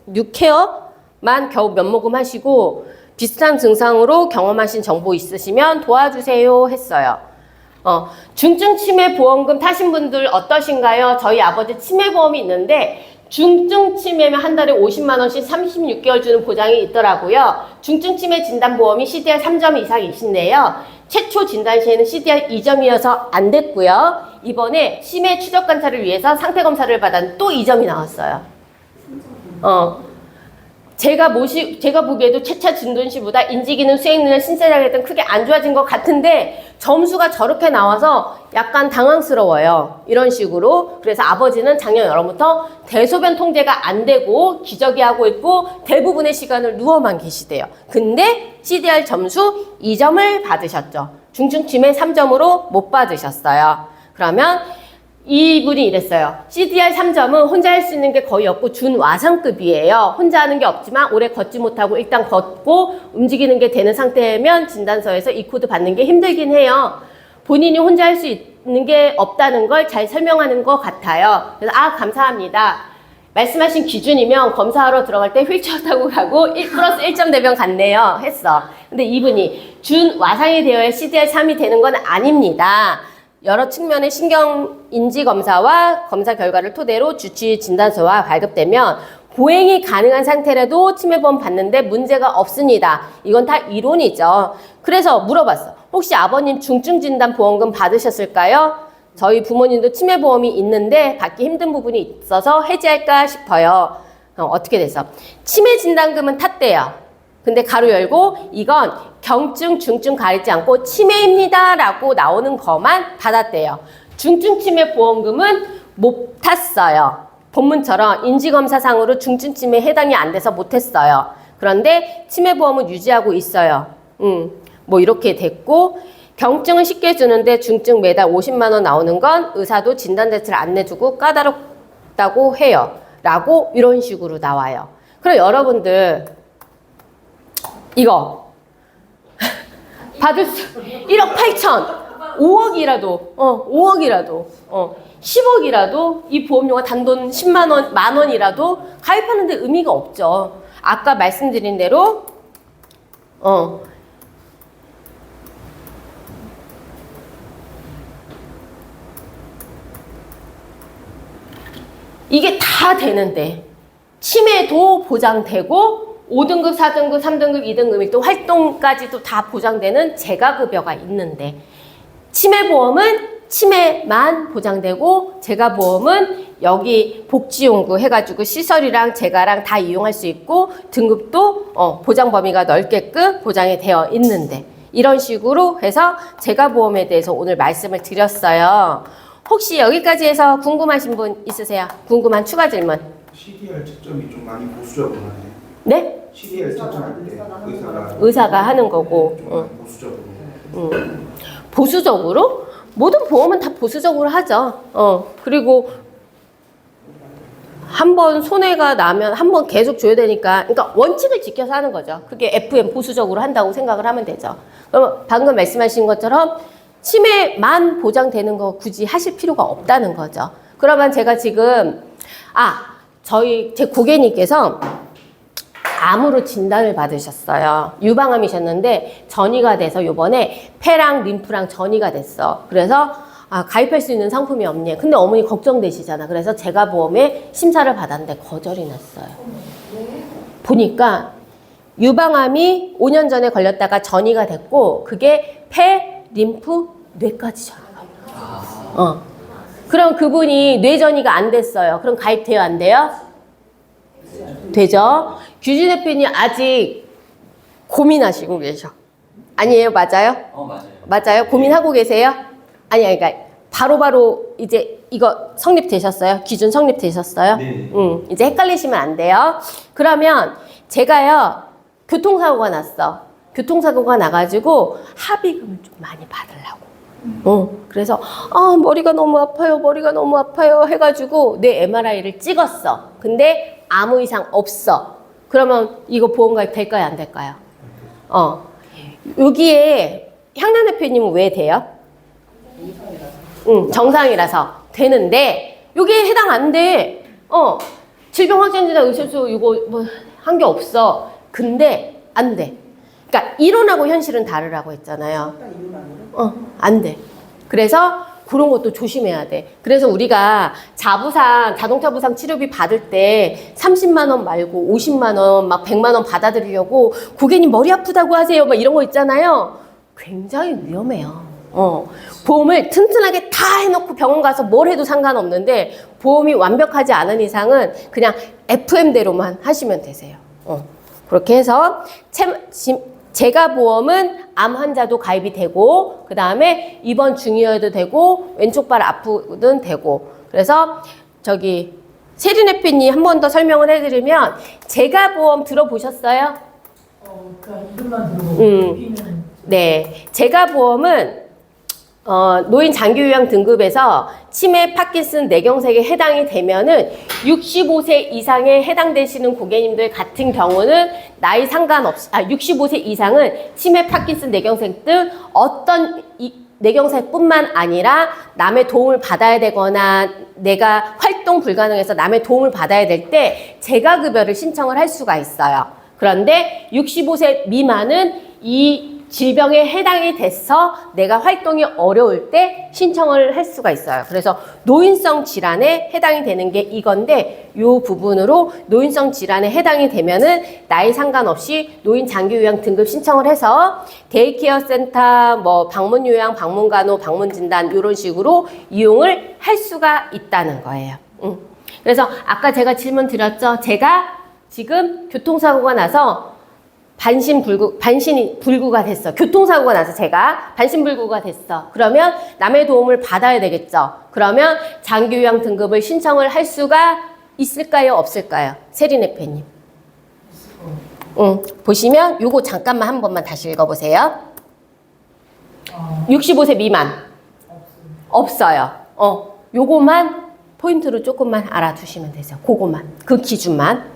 뉴케어만 겨우 몇 모금 하시고 비슷한 증상으로 경험하신 정보 있으시면 도와주세요 했어요. 중증 치매 보험금 타신 분들 어떠신가요? 저희 아버지 치매 보험이 있는데 중증 치매면 한 달에 50만 원씩 36개월 주는 보장이 있더라고요. 중증 치매 진단 보험이 CDR 3점 이상이신데요. 최초 진단 시에는 CDR 2점이어서 안 됐고요. 이번에 치매 추적 관찰을 위해서 상태 검사를 받았는데 또 2점이 나왔어요. 제가 보기에도 최차 진돈 시보다 인지기능, 수행능력, 신체장애 등 크게 안 좋아진 것 같은데 점수가 저렇게 나와서 약간 당황스러워요. 이런 식으로. 그래서 아버지는 작년 여름부터 대소변 통제가 안 되고 기저귀하고 있고 대부분의 시간을 누워만 계시대요. 근데 CDR 점수 2점을 받으셨죠. 중증 치매 3점으로 못 받으셨어요. 그러면 이분이 이랬어요. CDR 3점은 혼자 할 수 있는 게 거의 없고 준와상급이에요. 혼자 하는 게 없지만 오래 걷지 못하고 일단 걷고 움직이는 게 되는 상태면 진단서에서 이 코드 받는 게 힘들긴 해요. 본인이 혼자 할 수 있는 게 없다는 걸 잘 설명하는 것 같아요. 그래서 감사합니다. 말씀하신 기준이면 검사하러 들어갈 때 휠체어 타고 가고 1 플러스 1점 대병 갔네요. 했어. 근데 이분이 준와상이 되어야 CDR 3이 되는 건 아닙니다. 여러 측면의 신경 인지 검사와 검사 결과를 토대로 주치 진단서와 발급되면 보행이 가능한 상태라도 치매보험 받는데 문제가 없습니다. 이건 다 이론이죠. 그래서 물어봤어. 혹시 아버님 중증 진단 보험금 받으셨을까요? 저희 부모님도 치매보험이 있는데 받기 힘든 부분이 있어서 해지할까 싶어요. 어떻게 돼서? 치매 진단금은 탔대요. 근데 가로 열고 이건 경증, 중증 가리지 않고 치매입니다 라고 나오는 것만 받았대요. 중증 치매 보험금은 못 탔어요. 본문처럼 인지검사상으로 중증 치매에 해당이 안 돼서 못했어요. 그런데 치매 보험은 유지하고 있어요. 뭐 이렇게 됐고 경증은 쉽게 주는데 중증 매달 50만 원 나오는 건 의사도 진단 자체를 안 내주고 까다롭다고 해요. 라고 이런 식으로 나와요. 그럼 여러분들 이거 받을 수 1억 8천 5억이라도 5억이라도 10억이라도 이 보험료가 단돈 10만 원, 만 원이라도 가입하는데 의미가 없죠. 아까 말씀드린 대로 이게 다 되는데 치매도 보장되고 5등급, 4등급, 3등급, 2등급 또 활동까지도 다 보장되는 재가급여가 있는데 치매보험은 치매만 보장되고 재가보험은 여기 복지용구 해가지고 시설이랑 재가랑 다 이용할 수 있고 등급도 보장 범위가 넓게끔 보장이 되어 있는데 이런 식으로 해서 재가보험에 대해서 오늘 말씀을 드렸어요. 혹시 여기까지 해서 궁금하신 분 있으세요? 궁금한 추가 질문? CDR 채점이 좀 많이 보수적으로 하네. 네? CDR 채점할 때 의사가 하는 거고. 좀 많이 보수적으로. 보수적으로? 모든 보험은 다 보수적으로 하죠. 그리고 한 번 손해가 나면 한 번 계속 줘야 되니까, 그러니까 원칙을 지켜서 하는 거죠. 그게 FM 보수적으로 한다고 생각을 하면 되죠. 그럼 방금 말씀하신 것처럼 치매만 보장되는 거 굳이 하실 필요가 없다는 거죠. 그러면 제가 지금 제 고객님께서 암으로 진단을 받으셨어요. 유방암이셨는데 전이가 돼서 요번에 폐랑 림프랑 전이가 됐어. 그래서 가입할 수 있는 상품이 없니? 근데 어머니 걱정되시잖아. 그래서 제가 보험에 심사를 받았는데 거절이 났어요. 보니까 유방암이 5년 전에 걸렸다가 전이가 됐고 그게 폐, 림프, 뇌까지 전이가. 그럼 그분이 뇌전이가 안 됐어요. 그럼 가입돼요, 안 돼요? 되죠? 규진 대표님 아직 고민하시고 계셔. 아니에요? 맞아요? 맞아요. 맞아요? 고민하고 계세요? 그러니까 바로바로 이제 이거 성립되셨어요? 기준 성립되셨어요? 네. 이제 헷갈리시면 안 돼요. 그러면 제가요, 교통사고가 났어. 교통사고가 나가지고 합의금을 좀 많이 받으려고. 그래서 머리가 너무 아파요 해가지고 내 MRI를 찍었어. 근데 아무 이상 없어. 그러면 이거 보험 가입 될까요, 안 될까요? 여기에 향란 대표님은 왜 돼요? 정상이라서 되는데 여기에 해당 안 돼. 질병 확진진단 의술수 이거 뭐 한 게 없어. 근데 안 돼. 그러니까 이론하고 현실은 다르라고 했잖아요. 일단 이유만으로. 안 돼. 그래서 그런 것도 조심해야 돼. 그래서 우리가 자동차 부상 치료비 받을 때 30만 원 말고 50만 원, 막 100만 원 받아들이려고 고객님 머리 아프다고 하세요. 막 이런 거 있잖아요. 굉장히 위험해요. 보험을 튼튼하게 다 해놓고 병원 가서 뭘 해도 상관없는데 보험이 완벽하지 않은 이상은 그냥 FM대로만 하시면 되세요. 그렇게 해서 재가보험은 암 환자도 가입이 되고 그 다음에 입원 중이어도 되고 왼쪽 발 아프든 되고 그래서 저기 세리네피님 한 번 더 설명을 해드리면 재가보험 들어보셨어요? 그냥 이름만 들어보고 피는 네, 재가보험은 노인 장기요양 등급에서 치매, 파킨슨, 뇌경색에 해당이 되면은 65세 이상에 해당되시는 고객님들 같은 경우는 나이 상관없이 65세 이상은 치매, 파킨슨, 뇌경색 등 어떤 뇌경색뿐만 아니라 남의 도움을 받아야 되거나 내가 활동 불가능해서 남의 도움을 받아야 될 때 재가급여를 신청을 할 수가 있어요. 그런데 65세 미만은 이 질병에 해당이 돼서 내가 활동이 어려울 때 신청을 할 수가 있어요. 그래서 노인성 질환에 해당이 되는 게 이건데 이 부분으로 노인성 질환에 해당이 되면은 나이 상관없이 노인 장기요양 등급 신청을 해서 데이케어 센터, 뭐 방문 요양, 방문 간호, 방문 진단 이런 식으로 이용을 할 수가 있다는 거예요. 그래서 아까 제가 질문 드렸죠. 제가 지금 교통사고가 나서 반신이 불구가 됐어. 교통사고가 나서 제가 반신불구가 됐어. 그러면 남의 도움을 받아야 되겠죠. 그러면 장기요양 등급을 신청을 할 수가 있을까요? 없을까요? 세리네페님. 보시면 요거 잠깐만 한 번만 다시 읽어보세요. 65세 미만. 없어요. 요거만 포인트로 조금만 알아두시면 되세요. 그거만. 그 기준만.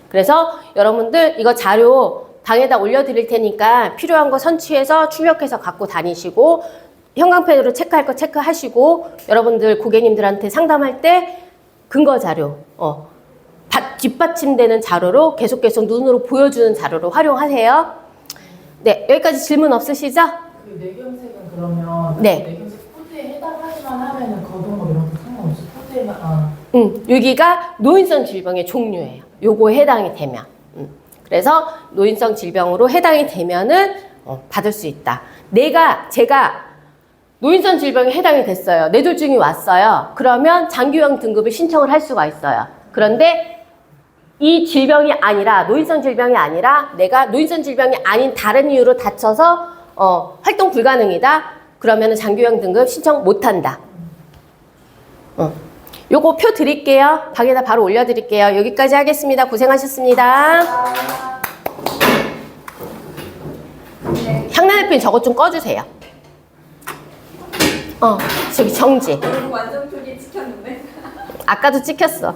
그래서 여러분들 이거 자료 방에다 올려드릴 테니까 필요한 거 선취해서 출력해서 갖고 다니시고 형광펜으로 체크할 거 체크하시고 여러분들 고객님들한테 상담할 때 근거 자료 뒷받침되는 자료로 계속 눈으로 보여주는 자료로 활용하세요. 네, 여기까지 질문 없으시죠? 그 뇌경색은 그러면 네. 뇌경색 코드에 해당하기만 하면은 거동을 이런 거 상관없이 코드에만 여기가 노인성 질병의 종류예요. 요거에 해당이 되면. 그래서 노인성 질병으로 해당이 되면은 받을 수 있다. 제가 노인성 질병에 해당이 됐어요. 뇌졸중이 왔어요. 그러면 장기요양 등급을 신청을 할 수가 있어요. 그런데 이 질병이 아니라 노인성 질병이 아니라 내가 노인성 질병이 아닌 다른 이유로 다쳐서 활동 불가능이다. 그러면은 장기요양 등급 신청 못 한다. 요거 표 드릴게요. 방에다 바로 올려드릴게요. 여기까지 하겠습니다. 고생하셨습니다. 향나네핀 저것 좀 꺼주세요. 저기 정지. 완전 표기 찍혔는데. 아까도 찍혔어.